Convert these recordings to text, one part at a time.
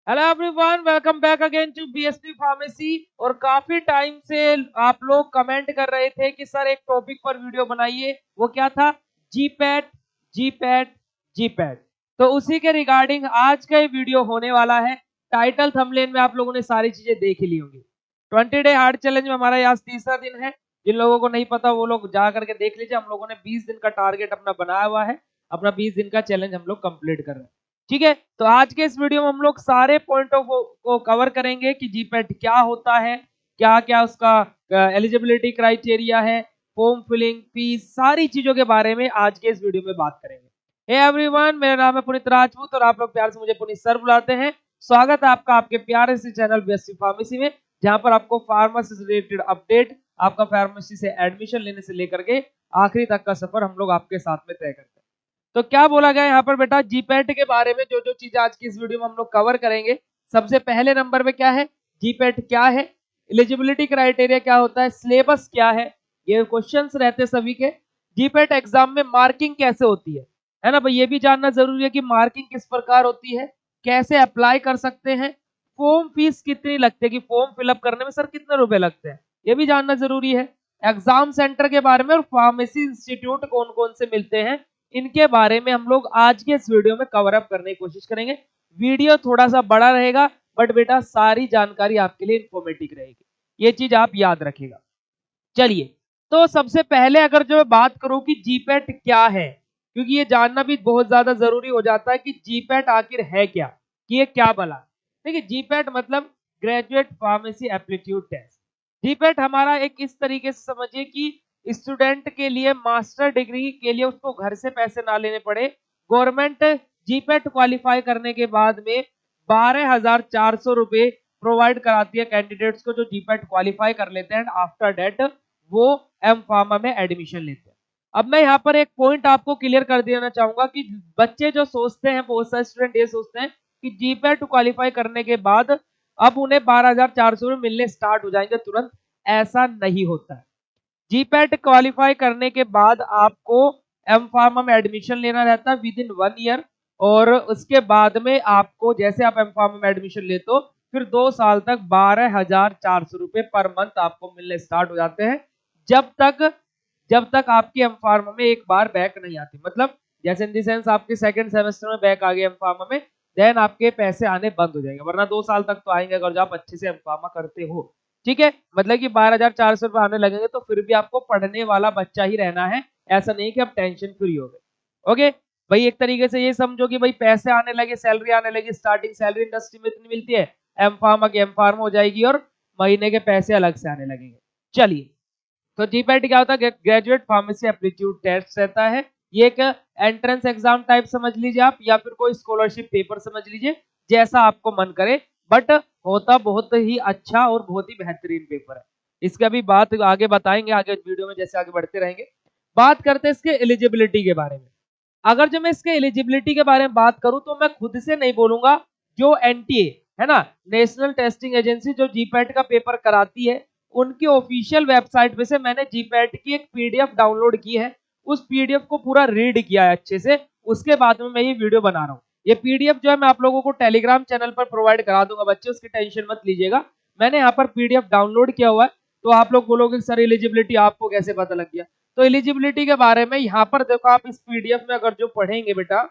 Hello everyone, welcome back again to BSP pharmacy. और काफी time से आप लोग कमेंट कर रहे थे कि सर एक टॉपिक पर वीडियो बनाइए। वो क्या था? GPAT, GPAT, GPAT. तो उसी के रिगार्डिंग आज का ये वीडियो होने वाला है। टाइटल थंबनेल में आप लोगों ने सारी चीजें देख ली होंगी। 20 डे हार्ड चैलेंज में हमारा आज तीसरा दिन है। जिन लोगों को नहीं पता वो लोग जा करके देख लीजिए। हम लोगों ने 20 दिन का टारगेट अपना बनाया हुआ है। अपना 20 दिन का चैलेंज हम लोग कंप्लीट कर रहे हैं। ठीक है, तो आज के इस वीडियो में हम लोग सारे पॉइंट ऑफ को कवर करेंगे कि जीपैट क्या होता है, क्या क्या उसका एलिजिबिलिटी क्राइटेरिया है, फॉर्म फिलिंग, फीस, सारी चीजों के बारे में आज के इस वीडियो में बात करेंगे। हे एवरीवन, मेरा नाम है पुनीत राजपूत और आप लोग प्यार से मुझे पुनीत सर बुलाते हैं। स्वागत है आपका आपके प्यारे से चैनल बीएससी फार्मेसी में, जहां पर आपको फार्मेसी से रिलेटेड अपडेट, आपका फार्मेसी से एडमिशन लेने से लेकर के आखिरी तक का सफर हम लोग आपके साथ में तय करते हैं। तो क्या बोला गया यहाँ पर बेटा, जीपैट के बारे में जो जो चीजें आज की इस वीडियो में हम लोग कवर करेंगे। सबसे पहले नंबर पे क्या है, जीपैट क्या है, एलिजिबिलिटी क्राइटेरिया क्या होता है, सिलेबस क्या है, ये क्वेश्चंस रहते सभी के। जीपैट एग्जाम में मार्किंग कैसे होती है ना भाई, ये भी जानना जरूरी है कि मार्किंग किस प्रकार होती है, कैसे अप्लाई कर सकते हैं, फॉर्म फीस कितनी लगती है, कि फॉर्म फिलअप करने में सर कितने रुपए लगते हैं, ये भी जानना जरूरी है। एग्जाम सेंटर के बारे में और फार्मेसी इंस्टीट्यूट कौन कौन से मिलते हैं, इनके बारे में हम लोग आज के इस वीडियो में कवर अप करने की कोशिश करेंगे। वीडियो थोड़ा सा बड़ा रहेगा बट बेटा सारी जानकारी आपके लिए इंफॉर्मेटिव रहेगी, ये चीज आप याद रखिएगा। चलिए, तो सबसे पहले अगर जो मैं बात करूं कि जीपैट क्या है, क्योंकि ये जानना भी बहुत ज्यादा जरूरी हो जाता है कि जीपैट आखिर है क्या, कि ये क्या भला। देखिए, जीपैट मतलब graduate pharmacy aptitude test. GPAT हमारा एक इस तरीके से समझिए कि स्टूडेंट के लिए मास्टर डिग्री के लिए उसको घर से पैसे ना लेने पड़े। गवर्नमेंट जीपैट क्वालिफाई करने के बाद में 12,400 रुपए प्रोवाइड कराती है कैंडिडेट्स को जो जीपैट क्वालिफाई कर लेते हैं। आफ्टर डेट वो एम फार्मा में एडमिशन लेते हैं। अब मैं यहाँ पर एक पॉइंट आपको क्लियर कर देना चाहूंगा कि बच्चे जो सोचते हैं, बहुत सारे स्टूडेंट ये सोचते हैं कि जीपैट क्वालिफाई करने के बाद अब उन्हें 12,400 मिलने स्टार्ट हो जाएंगे तुरंत। ऐसा नहीं होता है। जीपैट क्वालिफाई करने के बाद आपको एम फार्मा में एडमिशन लेना रहता है विद इन 1 ईयर। और उसके बाद में आपको जैसे आप एम फार्मा में एडमिशन लेते हो फिर 2 साल तक 12,400 रुपए पर मंथ आपको मिलने स्टार्ट हो जाते हैं। जब तक जब तक आपकी एम फार्मा में एक बार बैक नहीं आती, मतलब जैसे इन दी सेंस आपके सेकंड सेमेस्टर में बैक आ गया एम फार्मा में, देन आपके पैसे आने बंद हो जाएंगे, वरना 2 साल तक तो आएंगे अगर जो आप अच्छे से एम फार्मा करते हो। ठीक है, मतलब कि 12,400 रुपए आने लगेंगे तो फिर भी आपको पढ़ने वाला बच्चा ही रहना है। ऐसा नहीं कि आप टेंशन फ्री हो गए। ओके भाई, एक तरीके से ये समझो कि भाई पैसे आने लगे, सैलरी आने लगी। स्टार्टिंग सैलरी इंडस्ट्री में इतनी मिलती है, एम फार्मा की एम फार्मा हो जाएगी और महीने के पैसे अलग से आने लगेंगे। चलिए, तो जीपैट क्या होता है? ग्रेजुएट फार्मेसी एप्टीट्यूड टेस्ट रहता है। ये एक एंट्रेंस एग्जाम टाइप समझ लीजिए आप, या फिर कोई स्कॉलरशिप पेपर समझ लीजिए, जैसा आपको मन करे। बट होता बहुत ही अच्छा और बहुत ही बेहतरीन पेपर है। इसका भी बात आगे बताएंगे, आगे वीडियो में जैसे आगे बढ़ते रहेंगे। बात करते हैं इसके एलिजिबिलिटी के बारे में। अगर जो मैं इसके एलिजिबिलिटी के बारे में बात करूं तो मैं खुद से नहीं बोलूंगा, जो एनटीए है ना, नेशनल टेस्टिंग एजेंसी, जो जीपैट का पेपर कराती है, उनकी ऑफिशियल वेबसाइट पे से मैंने जीपैट की एक पीडीएफ डाउनलोड की है। उस पीडीएफ को पूरा रीड किया है अच्छे से, उसके बाद में मैं ये वीडियो बना रहा हूँ। ये पीडीएफ जो है मैं आप लोगों को टेलीग्राम चैनल पर प्रोवाइड करा दूंगा बच्चे, उसकी टेंशन मत लीजिएगा। मैंने यहाँ पर पीडीएफ डाउनलोड किया हुआ है। तो आप लोग बोलोगे सर एलिजिबिलिटी आपको कैसे पता लग गया? तो एलिजिबिलिटी के बारे में यहाँ पर देखो, आप इस पीडीएफ में अगर जो पढ़ेंगे बेटा,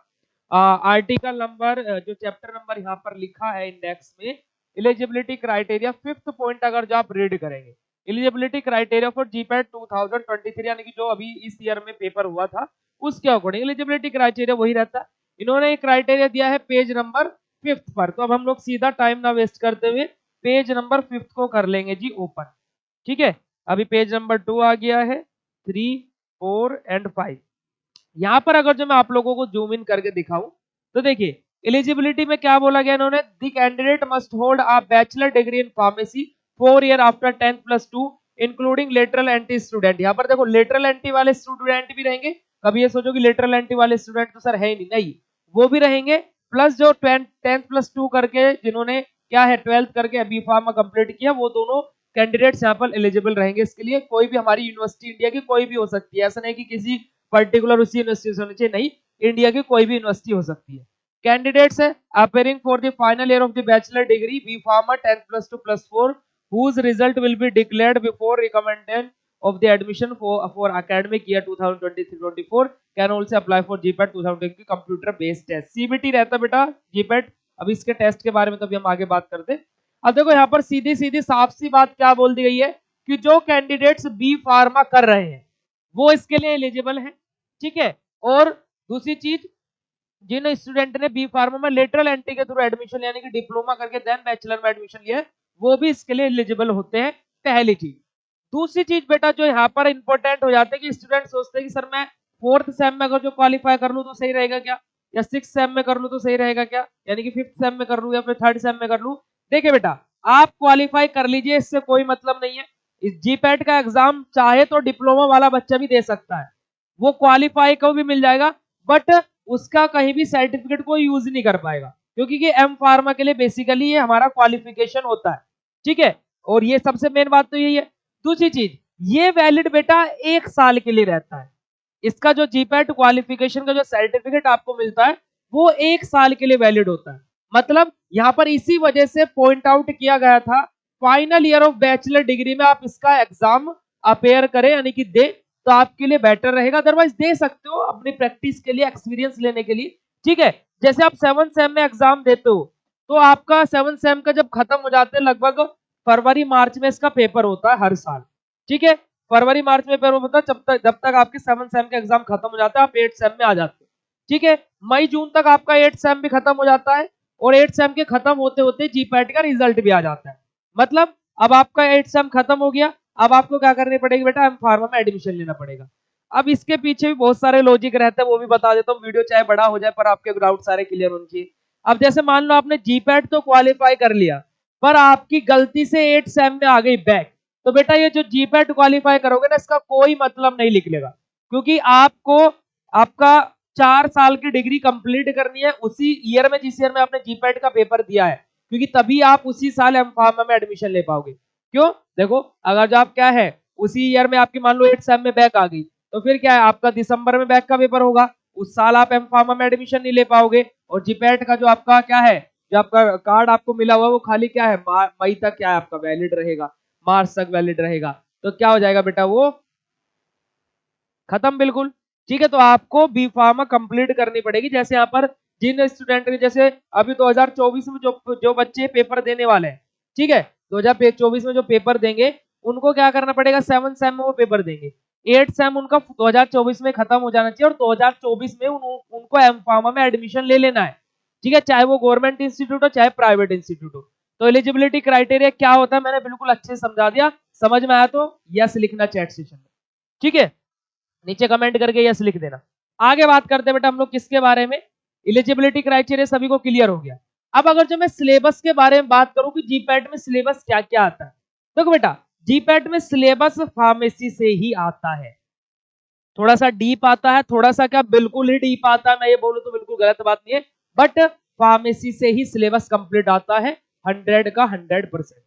आर्टिकल नंबर जो चैप्टर नंबर यहाँ पर लिखा है इंडेक्स में, एलिजिबिलिटी क्राइटेरिया, 5th पॉइंट अगर जो आप रीड करेंगे, एलिजिबिलिटी क्राइटेरिया फॉर जीपैट 2023, यानी कि जो अभी इस ईयर में पेपर हुआ था उसके अकॉर्डिंग एलिजिबिलिटी क्राइटेरिया वही रहता है। इन्होंने क्राइटेरिया दिया है पेज नंबर 5th पर। तो अब हम लोग सीधा टाइम ना वेस्ट करते हुए पेज नंबर 5th को कर लेंगे जी ओपन। ठीक है, अभी पेज नंबर 2 आ गया है, 3, 4 एंड 5। यहाँ पर अगर जो मैं आप लोगों को जूम इन करके दिखाऊं तो देखिए, एलिजिबिलिटी में क्या बोला गया इन्होंने, the candidate must hold a bachelor degree in pharmacy 4 year after 10+2 including lateral anti student. यहाँ पर देखो, लेटरल एंटी वाले स्टूडेंट भी रहेंगे। कभी ये सोचो कि लेटरल एंटी वाले स्टूडेंट तो सर है ही नहीं, नहीं, वो भी रहेंगे। प्लस जो 10+2 करके जिन्होंने क्या है 12th करके बी फार्मा कंप्लीट किया, वो दोनों कैंडिडेट्स यहाँ पर एलिजिबल रहेंगे इसके लिए। कोई भी हमारी यूनिवर्सिटी इंडिया की कोई भी हो सकती है, ऐसा नहीं कि किसी पर्टिकुलर उसी यूनिवर्सिटी से होनी चाहिए, नहीं, इंडिया की कोई भी यूनिवर्सिटी हो सकती है। Candidates appearing for the final year of the bachelor degree B pharma 10+2+4 whose result will be declared before recommendation of the admission for academic year 2023-24 can also apply for GPAT 2020 की computer based test. CBT रहता बेटा GPAT। अब इसके test के बारे में तो अभी हम आगे बात करते हैं। अब देखो यहाँ पर सीधी सीधी साफ सी बात क्या बोल दी गई है कि जो कैंडिडेट्स बी फार्मा कर रहे हैं वो इसके लिए एलिजिबल है, ठीक है। और दूसरी चीज, जिन स्टूडेंट ने बी फार्मा में लेटरल एंट्री के थ्रू एडमिशन यानी कि डिप्लोमा करके देन बैचलर में एडमिशन लिया है वो भी इसके लिए एलिजिबल होते हैं, पहली चीज। दूसरी चीज बेटा जो यहाँ पर इंपॉर्टेंट हो जाते हैं कि स्टूडेंट सोचते हैं कि सर मैं 4th सेम में अगर जो क्वालिफाई कर लूं तो सही रहेगा क्या, या 6th सेम में कर लूं तो सही रहेगा क्या, यानी कि 5th सेम में कर लूं या फिर 3rd सेम में कर लूं। देखिए बेटा आप क्वालिफाई कर लीजिए, इससे कोई मतलब नहीं है। इस जीपैट का एग्जाम चाहे तो डिप्लोमा वाला बच्चा भी दे सकता है, वो क्वालिफाई को भी मिल जाएगा, बट उसका कहीं भी सर्टिफिकेट को यूज नहीं कर पाएगा, क्योंकि ये एम फार्मा के लिए बेसिकली ये हमारा क्वालिफिकेशन होता है, ठीक है। और ये सबसे मेन बात तो यही है। दूसरी चीज, ये वैलिड बेटा 1 साल के लिए रहता है। इसका जो जीपैट क्वालिफिकेशन का जो सर्टिफिकेट आपको मिलता है वो 1 साल के लिए वैलिड होता है। मतलब यहाँ पर इसी वजह से पॉइंट आउट किया गया था final year of bachelor degree में आप इसका एग्जाम अपेयर करें यानी कि दे तो आपके लिए बेटर रहेगा। अदरवाइज दे सकते हो अपनी प्रैक्टिस के लिए, एक्सपीरियंस लेने के लिए, ठीक है। जैसे आप 7th सेम में एग्जाम देते हो तो आपका 7th सेम का जब खत्म हो जाते हैं लगभग फरवरी मार्च में इसका पेपर होता है हर साल, ठीक है। फरवरी मार्च में पेपर होता है जब तक आपके 7th सेम का एग्जाम खत्म हो जाता है आप 8th सेम में आ जाते हो, ठीक है। मई जून तक आपका 8th सेम भी खत्म हो जाता है और 8th सेम के खत्म होते होते जीपैट का रिजल्ट भी आ जाता है। मतलब अब आपका 8th सेम खत्म हो गया, अब आपको क्या करनी पड़ेगी बेटा, एम फार्मा में एडमिशन लेना पड़ेगा। अब इसके पीछे भी बहुत सारे लॉजिक रहते हैं, वो भी बता देता हूँ, वीडियो चाहे बड़ा हो जाए पर आपके डाउट सारे क्लियर होने चाहिए। अब जैसे मान लो आपने जीपैट तो क्वालिफाई कर लिया पर आपकी गलती से 8th सेम में आ गई बैक, तो बेटा ये जो जीपैट क्वालिफाई करोगे ना इसका कोई मतलब नहीं निकलेगा, क्योंकि आपको आपका 4 साल की डिग्री कंप्लीट करनी है उसी ईयर में जिस ईयर में आपने जीपैट का पेपर दिया है, क्योंकि तभी आप उसी साल एम फार्मा में एडमिशन ले पाओगे। क्यों, देखो अगर जो आप क्या है उसी ईयर में आपकी मान लो 8th सेम में बैक आ गई तो फिर क्या है आपका दिसंबर में बैक का पेपर होगा, उस साल आप एम फार्मा में एडमिशन नहीं ले पाओगे। और जीपैट का जो आपका क्या है, जो आपका कार्ड आपको मिला हुआ है वो खाली क्या है मई तक क्या है आपका वैलिड रहेगा, मार्च तक वैलिड रहेगा, तो क्या हो जाएगा बेटा वो खत्म बिल्कुल, ठीक है। तो आपको बी फार्मा कंप्लीट करनी पड़ेगी। जैसे यहाँ पर जिन स्टूडेंट ने जैसे अभी 2024 में जो बच्चे पेपर देने वाले हैं, ठीक है, 2024 में जो पेपर देंगे उनको क्या करना पड़ेगा, 7th सेम में वो पेपर देंगे, 8th सेम उनका 2024 में खत्म हो जाना चाहिए और 2024 में उनको एम फार्मा में एडमिशन ले लेना है, ठीक है, चाहे वो गवर्नमेंट इंस्टीट्यूट हो चाहे प्राइवेट इंस्टीट्यूट हो। तो एलिजिबिलिटी क्राइटेरिया क्या होता है मैंने बिल्कुल अच्छे से समझा दिया, समझ में आया तो यस लिखना चैट सेशन में, ठीक है, नीचे कमेंट करके यस लिख देना। आगे बात करते हैं बेटा हम लोग किसके बारे में, एलिजिबिलिटी क्राइटेरिया सभी को क्लियर हो गया। अब अगर जो मैं सिलेबस के बारे में बात करूं कि जीपैट में सिलेबस क्या क्या आता है, देखो बेटा जीपैट में सिलेबस फार्मेसी से ही आता है, थोड़ा सा डीप आता है, थोड़ा सा क्या बिल्कुल ही डीप आता है, मैं ये बोलूं तो बिल्कुल गलत बात नहीं है, बट फार्मेसी से ही सिलेबस कंप्लीट आता है 100 का 100%।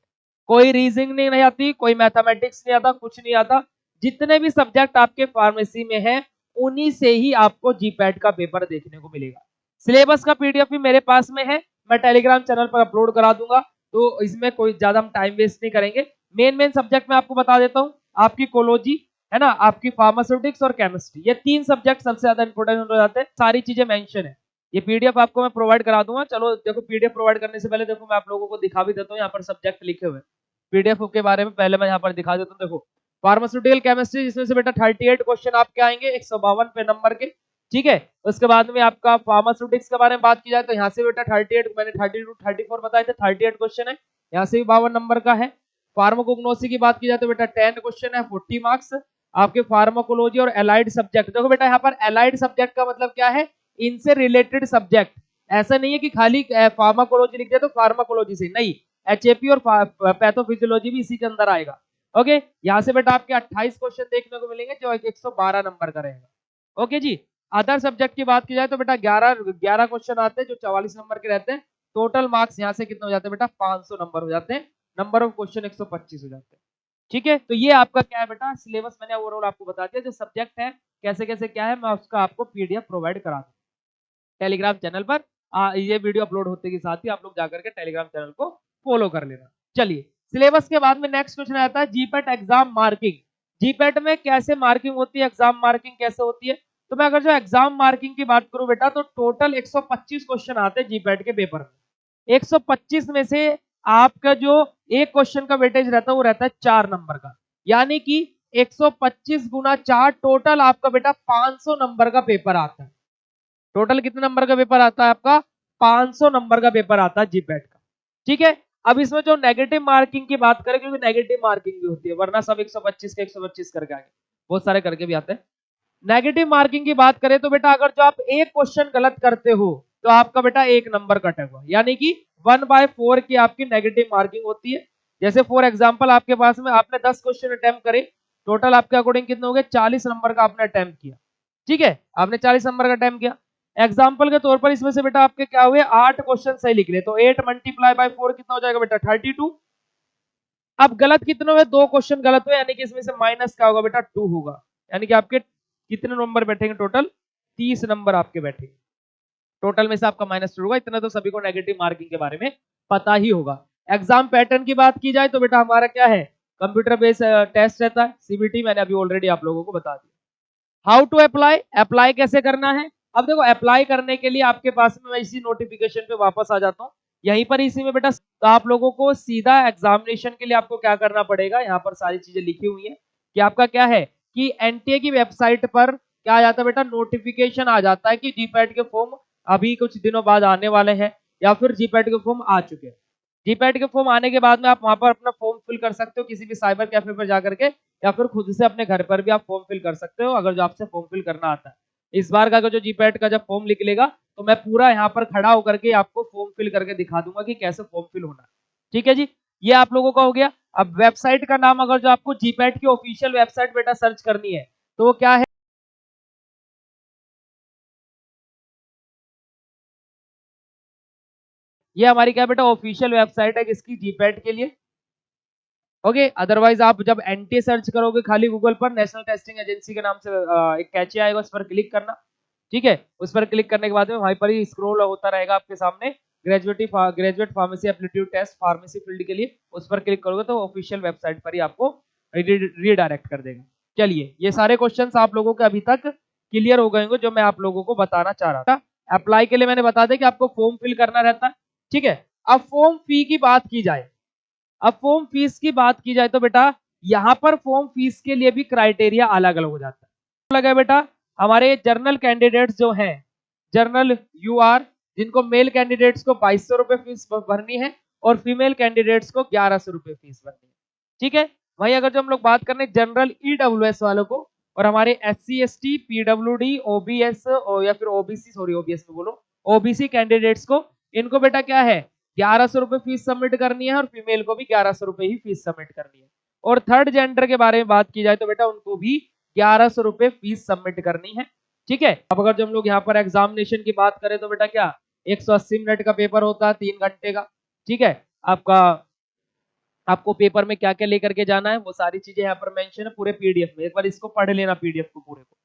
कोई रीजनिंग नहीं आती, कोई मैथमेटिक्स नहीं आता, कुछ नहीं आता, जितने भी सब्जेक्ट आपके फार्मेसी में है उन्हीं से ही आपको जीपैट का पेपर देखने को मिलेगा। सिलेबस का पीडीएफ भी मेरे पास में है, मैं टेलीग्राम चैनल पर अपलोड करा दूंगा, तो इसमें कोई ज्यादा हम टाइम वेस्ट नहीं करेंगे। मेन सब्जेक्ट मैं आपको बता देता हूँ, आपकी कोलॉजी है ना, आपकी फार्मास्यूटिक्स और केमिस्ट्री, ये 3 सब्जेक्ट सबसे ज्यादा इंपॉर्टेंट हो जाते हैं, सारी चीजें मेंशन है। ये पीडीएफ आपको मैं प्रोवाइड करा दूंगा। चलो देखो पीडीएफ प्रोवाइड करने से पहले देखो मैं आप लोगों को दिखा भी देता हूँ, यहाँ पर सब्जेक्ट लिखे हुए पीडीएफ के बारे में पहले मैं यहाँ पर दिखा देता हूँ। देखो फार्मास्यूटिकल केमिस्ट्री, जिसमें से बेटा 38 क्वेश्चन आपके आएंगे 152 पे नंबर के, ठीक है। उसके बाद में आपका फार्मास्यूटिक्स के बारे में बात की जाए तो यहाँ से बेटा 38, मैंने 32 34 बताए थे, 38 क्वेश्चन है, यहाँ से भी 52 नंबर का है। फार्माकोग्नोसी की बात की जाए तो बेटा 10 क्वेश्चन है, 40 मार्क्स। आपके फार्माकोलॉजी और एलाइड सब्जेक्ट, देखो बेटा यहाँ पर एलाइड सब्जेक्ट का मतलब क्या है, इनसे रिलेटेड सब्जेक्ट, ऐसा नहीं है कि खाली फार्माकोलॉजी लिख दिया तो फार्माकोलॉजी से नहीं, एचएपी और पैथोफिजियोलॉजी भी इसी के अंदर आएगा। ओके, यहाँ से बेटा आपके 28 क्वेश्चन देखने को मिलेंगे जो 112 नंबर का रहेगा। ओके जी, अदर सब्जेक्ट की बात की जाए तो बेटा 11 क्वेश्चन आते हैं जो 44 नंबर के रहते हैं। टोटल मार्क्स यहाँ से कितने हो जाते हैं बेटा, 500 नंबर हो जाते हैं, नंबर ऑफ क्वेश्चन 125 हो जाते हैं, ठीक है। तो ये आपका क्या है बेटा सिलेबस, मैंने ओवरऑल आपको बता दिया, जो सब्जेक्ट है कैसे कैसे क्या है मैं उसका आपको पीडीएफ प्रोवाइड करा दूँ टेलीग्राम चैनल पर, ये वीडियो अपलोड होते के साथ ही आप लोग जाकर के टेलीग्राम चैनल को फॉलो कर लेना। चलिए, सिलेबस के बाद में नेक्स्ट क्वेश्चन आता है जीपैट एग्जाम मार्किंग। जीपैट में कैसे मार्किंग होती है, एग्जाम मार्किंग कैसे होती है? तो मैं अगर जो एग्जाम मार्किंग की बात करूं बेटा, तो टोटल 125 क्वेश्चन आते हैं जीपैट के पेपर में। 125 में से आपका जो एक क्वेश्चन का वेटेज रहता है वो रहता है 4 नंबर का, यानी कि 125 गुना 4, टोटल आपका बेटा 500 नंबर का पेपर आता है। टोटल कितने नंबर का पेपर आता है आपका? 500 नंबर का पेपर आता है जीपैट का। ठीक है, अब इसमें जो नेगेटिव मार्किंग की बात करें, क्योंकि नेगेटिव मार्किंग भी होती है, वरना सब 125 के 125 करके आगे बहुत सारे करके भी आते हैं। नेगेटिव मार्किंग की बात करें तो बेटा अगर जो आप एक क्वेश्चन गलत करते हो तो आपका बेटा 1 नंबर कटेगा, यानी कि 1/4 की आपकी नेगेटिव मार्किंग होती है। जैसे फॉर एग्जांपल आपके पास में आपने 10 क्वेश्चन अटेम्प्ट करे, टोटल आपके अकॉर्डिंग कितने हो गए? 40 नंबर का आपने अटेम्प्ट किया। ठीक है, आपने 40 नंबर का अटेम्प्ट किया। एग्जाम्पल के तौर पर इसमें से बेटा आपके क्या हुए? 8 क्वेश्चन सही लिख ले, तो 8 मल्टीप्लाई बाय 4 कितना हो जाएगा बेटा? 32। अब गलत कितने हुए? 2 क्वेश्चन गलत हुए, यानी कि इसमें से माइनस क्या होगा बेटा? 2 होगा, यानी कि आपके कितने नंबर बैठेंगे? टोटल 30 नंबर आपके बैठेंगे। टोटल में से आपका माइनस 2 होगा। इतना तो सभी को नेगेटिव मार्किंग के बारे में पता ही होगा। एग्जाम पैटर्न की बात की जाए तो बेटा हमारा क्या है? कंप्यूटर बेस्ड टेस्ट रहता है, सीबीटी, मैंने अभी ऑलरेडी आप लोगों को बता दिया। हाउ टू अप्लाई, अप्लाई कैसे करना है? अब देखो, अप्लाई करने के लिए आपके पास में, मैं इसी नोटिफिकेशन पे वापस आ जाता हूँ, यहीं पर इसी में बेटा तो आप लोगों को सीधा एग्जामिनेशन के लिए आपको क्या करना पड़ेगा, यहाँ पर सारी चीजें लिखी हुई है कि आपका क्या है कि एनटीए की वेबसाइट पर क्या आ जाता है बेटा? नोटिफिकेशन आ जाता है कि जीपैट के फॉर्म अभी कुछ दिनों बाद आने वाले हैं, या फिर जीपैट के फॉर्म आ चुके हैं। जीपैट के फॉर्म आने के बाद में आप वहां पर अपना फॉर्म फिल कर सकते हो किसी भी साइबर कैफे पर जाकर के, या फिर खुद से अपने घर पर भी आप फॉर्म फिल कर सकते हो, अगर जो आपसे फॉर्म फिल करना आता है। इस बार का जो जीपैट का जब फॉर्म निकलेगा तो मैं पूरा यहाँ पर खड़ा होकर के आपको फॉर्म फिल करके दिखा दूंगा कि कैसे फॉर्म फिल होना है। ठीक है जी, ये आप लोगों का हो गया। अब वेबसाइट का नाम, अगर जो आपको जीपैट की ऑफिशियल वेबसाइट बेटा सर्च करनी है तो वो क्या है? ये हमारी क्या बेटा? ऑफिशियल वेबसाइट है किसकी? जीपैट के लिए। ओके, अदरवाइज आप जब एनटीए सर्च करोगे खाली गूगल पर, नेशनल टेस्टिंग एजेंसी के नाम से एक कैचे आएगा, उस पर क्लिक करना। ठीक है, उस पर क्लिक करने के बाद में वहीं पर ही स्क्रॉल होता रहेगा आपके सामने, graduate pharmacy aptitude test pharmacy field के लिए, उस पर क्लिक करोगे तो ऑफिशियल वेबसाइट पर ही आपको रीडायरेक्ट कर देगा। चलिए, ये सारे क्वेश्चंस आप लोगों के अभी तक क्लियर हो गए होंगे जो मैं आप लोगों को बताना चाह रहा था। अप्लाई के लिए मैंने बता दिया कि आपको फॉर्म फिल करना रहता है। ठीक है, अब फॉर्म फी की बात की जाए, अब फॉर्म फीस की बात की जाए तो बेटा यहाँ पर फॉर्म फीस के लिए भी क्राइटेरिया अलग अलग हो जाता है। अलग है बेटा, हमारे जर्नल कैंडिडेट्स जो हैं, जर्नल यूआर, जिनको मेल कैंडिडेट्स को 2200 रुपए फीस भरनी है और फीमेल कैंडिडेट्स को 1100 रुपए फीस भरनी है। ठीक है, वहीं अगर जो हम लोग बात करें जनरल ईडब्ल्यूएस वालों को, और हमारे एससी एसटी पीडब्ल्यूडी ओबीएस या फिर ओबीसी, सॉरी ओबीएस में बोलो, ओबीसी कैंडिडेट्स को, इनको बेटा क्या है? 1100 रुपए फीस सबमिट करनी है, और फीमेल को भी 1100 रुपए ही फीस सबमिट करनी है। और थर्ड जेंडर के बारे में बात की जाए तो बेटा उनको भी 1100 रुपए फीस सबमिट करनी है। ठीक है, अब अगर जो हम लोग यहाँ पर एग्जामिनेशन की बात करें तो बेटा क्या 180 मिनट का पेपर होता है, 3 घंटे का। ठीक है, आपका आपको पेपर में क्या क्या लेकर के जाना है वो सारी चीजें यहाँ पर मेंशन है पूरे पीडीएफ में, एक बार इसको पढ़ लेना पीडीएफ को पूरे को।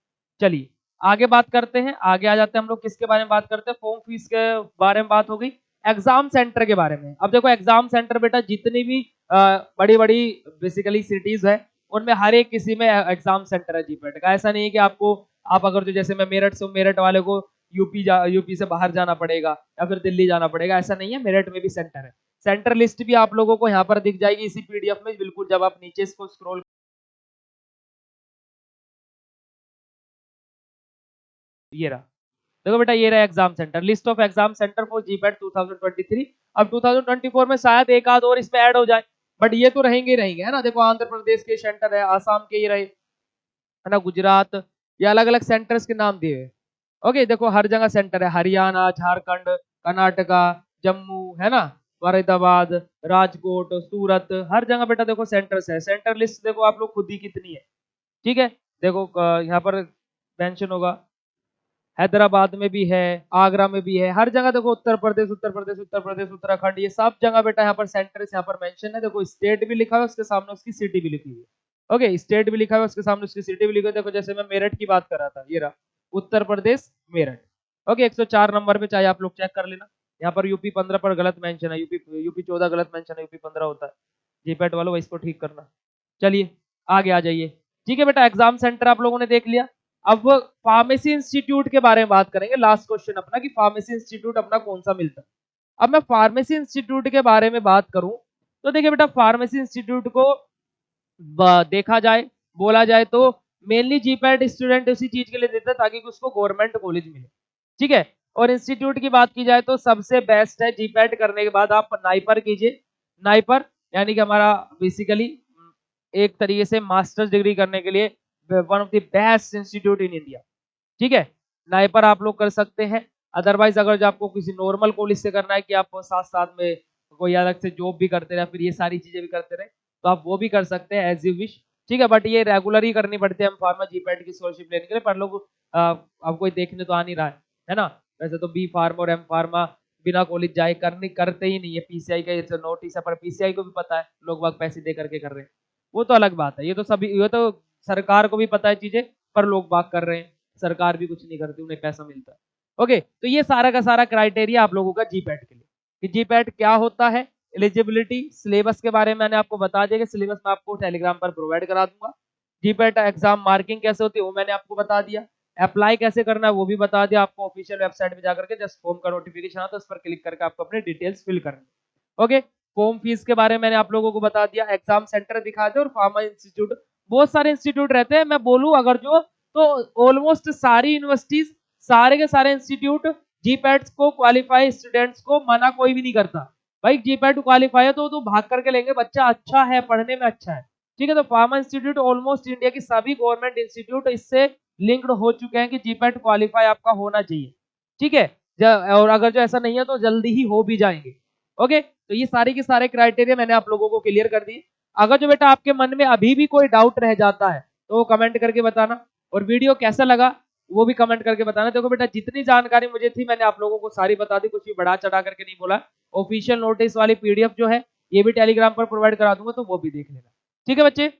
चलिए आगे बात करते हैं, आगे आ जाते हैं हम लोग किसके बारे में बात करते हैं? फॉर्म फीस के बारे में बात हो गई। एग्जाम सेंटर के बारे में, अब देखो एग्जाम सेंटर बेटा जितनी भी बड़ी बड़ी बेसिकली सिटीज है, उनमें हर एक किसी में एग्जाम सेंटर है जीपैट का। ऐसा नहीं है कि आपको, आप अगर जो जैसे मैं मेरठ से हूँ, मेरठ वाले को यूपी से बाहर जाना पड़ेगा या फिर दिल्ली जाना पड़ेगा, ऐसा नहीं है, मेरठ में भी सेंटर है। सेंटर लिस्ट भी आप लोगों को यहाँ पर दिख जाएगी इसी पीडीएफ में, बिल्कुल जब आप नीचे इसको स्क्रॉल, ये रहा, देखो बेटा ये रहा exam centre, list of exam centre for GPAT 2023। अब 2024 में शायद एक आध और इसमें ऐड हो जाए, बट ये तो रहेंगे ही रहेंगे, है ना। देखो आंध्र प्रदेश के सेंटर है, आसाम के ये रहे, है ना, गुजरात, ये अलग अलग सेंटर्स के नाम दिए हुए। ओके, देखो हर जगह सेंटर है, हरियाणा, झारखंड, कर्नाटका, जम्मू, है ना, फरीदाबाद, राजकोट, सूरत, हर जगह बेटा देखो सेंटर्स है। सेंटर लिस्ट देखो आप लोग खुद ही कितनी है। ठीक है, देखो यहाँ पर मेंशन होगा, हैदराबाद में भी है, आगरा में भी है, हर जगह देखो उत्तर प्रदेश, उत्तर प्रदेश, उत्तर प्रदेश, उत्तराखंड, ये सब जगह बेटा यहाँ पर सेंटर्स यहाँ पर मेंशन है। देखो स्टेट भी लिखा है, उसके सामने उसकी सिटी भी लिखी हुई है। ओके, स्टेट भी लिखा है, उसके सामने उसकी सिटी भी लिखी है। देखो जैसे मैं मेरठ की बात कर रहा था, ये रहा उत्तर प्रदेश मेरठ। ओके 104 नंबर पे चाहे आप लोग चेक कर लेना। यहाँ पर यूपी 15 पर गलत मेंशन है, यूपी 14 गलत मेंशन है, यूपी 15 होता है। जीपैट वालों इसको ठीक करना। चलिए आगे आ जाइए। ठीक है बेटा, एग्जाम सेंटर आप लोगों ने देख लिया। अब फार्मेसी इंस्टीट्यूट के बारे में बात करेंगे, लास्ट क्वेश्चन अपना कि फार्मेसी इंस्टीट्यूट अपना कौन सा मिलता है। अब मैं फार्मेसी इंस्टीट्यूट के बारे में बात करूं तो देखिए बेटा, फार्मेसी इंस्टीट्यूट को देखा जाए, बोला जाए तो मेनली जीपैट स्टूडेंट उसी चीज के लिए देता है ताकि उसको गवर्नमेंट कॉलेज मिले। ठीक है, और इंस्टीट्यूट की बात की जाए तो सबसे बेस्ट है जीपैट करने के बाद आप नाइपर कीजिए। नाइपर यानी कि हमारा बेसिकली एक तरीके से मास्टर्स डिग्री करने के लिए one of the best institute in India. ठीक है, नाइपर आप लोग कर सकते हैं। अदरवाइज अगर जो आपको किसी नॉर्मल कॉलेज से करना है कि आप साथ साथ में कोई अलग से जॉब भी करते रहे, फिर ये सारी चीजें भी करते रहे, तो आप वो भी कर सकते हैं एज यू विश। ठीक है, बट ये रेगुलर ही करनी पड़ती है हम फार्मा जीपैट की स्कॉलरशिप लेने के लिए, पर लोग अब कोई देखने तो आ नहीं रहा है ना। वैसे तो बी फार्मा और एम फार्मा बिना कॉलेज जाए करते ही नहीं है। पीसीआई का नोटिस है, पर पीसीआई को भी पता है लोग बाग पैसे दे करके कर रहे हैं, वो तो अलग बात है। ये तो सरकार को भी पता है चीजें, पर लोग बाग कर रहे हैं, सरकार भी कुछ नहीं करती, उन्हें पैसा मिलता है। ओके, तो ये सारा का सारा क्राइटेरिया आप लोगों का जीपैट के लिए कि जीपैट क्या होता है, एलिजिबिलिटी, सिलेबस के बारे में मैंने आपको बता दिया कि सिलेबस मैं आपको टेलीग्राम पर प्रोवाइड करा दूंगा। जीपैट एग्जाम मार्किंग कैसे होती है वो मैंने आपको बता दिया। अप्लाई कैसे करना है वो भी बता दिया आपको। ऑफिशियल वेबसाइट पे जाकर के जस्ट फॉर्म का नोटिफिकेशन आता है, उस पर क्लिक करके आपको अपने डिटेल्स फिल करनी। ओके, फॉर्म फीस के बारे में मैंने आप लोगों को बता दिया। एग्जाम सेंटर दिखा दे, और फार्मा इंस्टीट्यूट, बहुत सारे इंस्टीट्यूट रहते हैं, मैं बोलूं अगर जो तो ऑलमोस्ट सारी यूनिवर्सिटीज, सारे के सारे इंस्टीट्यूट जीपैट को क्वालिफाई स्टूडेंट्स को मना कोई भी नहीं करता। भाई जीपैट क्वालिफाई है तो भाग करके लेंगे, बच्चा अच्छा है, पढ़ने में अच्छा है। ठीक है, तो फार्मा इंस्टीट्यूट ऑलमोस्ट इंडिया की सभी गवर्नमेंट इंस्टीट्यूट इससे लिंक्ड हो चुके हैं कि जीपैट क्वालिफाई आपका होना चाहिए। ठीक है, और अगर जो ऐसा नहीं है तो जल्दी ही हो भी जाएंगे। ओके, तो ये सारे के सारे क्राइटेरिया मैंने आप लोगों को क्लियर कर दिए। अगर जो बेटा आपके मन में अभी भी कोई डाउट रह जाता है तो वो कमेंट करके बताना, और वीडियो कैसा लगा वो भी कमेंट करके बताना। देखो बेटा, जितनी जानकारी मुझे थी मैंने आप लोगों को सारी बता दी, कुछ भी बढ़ा चढ़ा करके नहीं बोला। ऑफिशियल नोटिस वाली पीडीएफ जो है ये भी टेलीग्राम पर प्रोवाइड करा दूंगा, तो वो भी देख लेना। ठीक है बच्चे,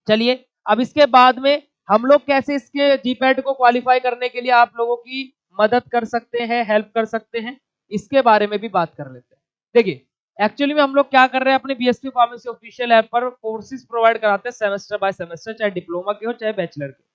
चलिए अब इसके बाद में हम लोग कैसे इसके जीपैट को क्वालिफाई करने के लिए आप लोगों की मदद कर सकते हैं, हेल्प कर सकते हैं, इसके बारे में भी बात कर लेते हैं। देखिए, एक्चुअली में हम लोग क्या कर रहे हैं, अपने बीएसपी फार्मेसी ऑफिशियल ऐप पर कोर्सेज प्रोवाइड कराते हैं सेमेस्टर बाय सेमेस्टर, चाहे डिप्लोमा के हो चाहे बैचलर के।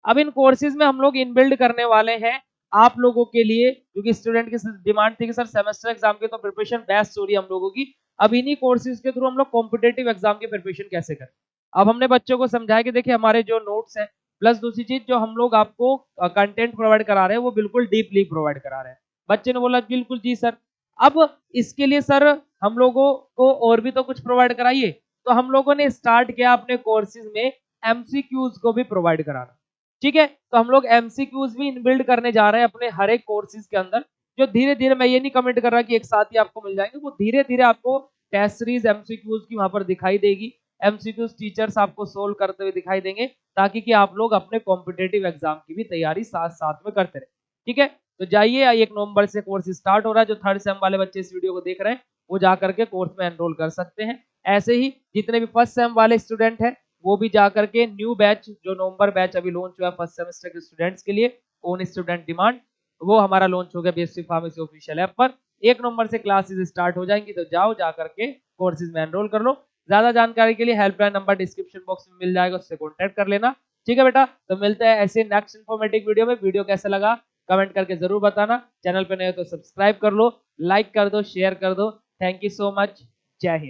अब इन कोर्सेज में हम लोग इनबिल्ड करने वाले हैं आप लोगों के लिए, क्योंकि स्टूडेंट की डिमांड थी कि सर सेमेस्टर एग्जाम की तो प्रिपरेशन बेस्ट हो रही है हम लोगों की, अब इन्हीं कोर्सेज के थ्रू हम लोग कॉम्पिटेटिव एग्जाम की प्रिपरेशन कैसे करें। अब हमने बच्चों को समझाया कि देखिए हमारे जो नोट्स हैं, प्लस दूसरी चीज जो हम लोग आपको कंटेंट प्रोवाइड करा रहे हैं वो बिल्कुल डीपली प्रोवाइड करा रहे हैं। बच्चे ने बोला बिल्कुल जी सर। अब इसके लिए सर हम लोगों को और भी तो कुछ प्रोवाइड कराइए, तो हम लोगों ने स्टार्ट किया अपने कोर्सेज में एमसीक्यूज को भी प्रोवाइड कराना। ठीक है, तो हम लोग एमसीक्यूज भी इनबिल्ड करने जा रहे हैं अपने हर एक कोर्सेज के अंदर, जो धीरे धीरे, मैं ये नहीं कमेंट कर रहा कि एक साथ ही आपको मिल जाएंगे, वो धीरे धीरे आपको टेस्ट सीरीज एमसीक्यूज की वहां पर दिखाई देगी। एमसीक्यूज टीचर्स आपको सोल्व करते हुए दिखाई देंगे, ताकि कि आप लोग अपने कॉम्पिटेटिव एग्जाम की भी तैयारी साथ साथ में करते रहे। ठीक है, तो जाइए 1 नवंबर से कोर्स स्टार्ट हो रहा है। जो थर्ड सेम वाले बच्चे इस वीडियो को देख रहे हैं वो जाकर के कोर्स में एनरोल कर सकते हैं। ऐसे ही जितने भी फर्स्ट सेम वाले स्टूडेंट हैं वो भी जाकर के न्यू बैच, जो नवंबर बैच अभी लॉन्च हुआ है फर्स्ट सेमेस्टर के स्टूडेंट्स के लिए ऑन स्टूडेंट डिमांड, वो हमारा लॉन्च हो गया बीएससी फार्मेसी ऑफिशियल ऐप पर। 1 नवंबर से क्लासेस स्टार्ट हो जाएंगी, तो जाओ जाकर के कोर्सेज में एनरोल कर लो। ज्यादा जानकारी के लिए हेल्पलाइन नंबर डिस्क्रिप्शन बॉक्स में मिल जाएगा, उससे कॉन्टेक्ट कर लेना। ठीक है बेटा, तो मिलते हैं ऐसे नेक्स्ट इन्फॉर्मेटिव वीडियो में। वीडियो कैसा लगा कमेंट करके जरूर बताना। चैनल पे नए हो तो सब्सक्राइब कर लो, लाइक कर दो, शेयर कर दो। थैंक यू सो मच, जय हिंद।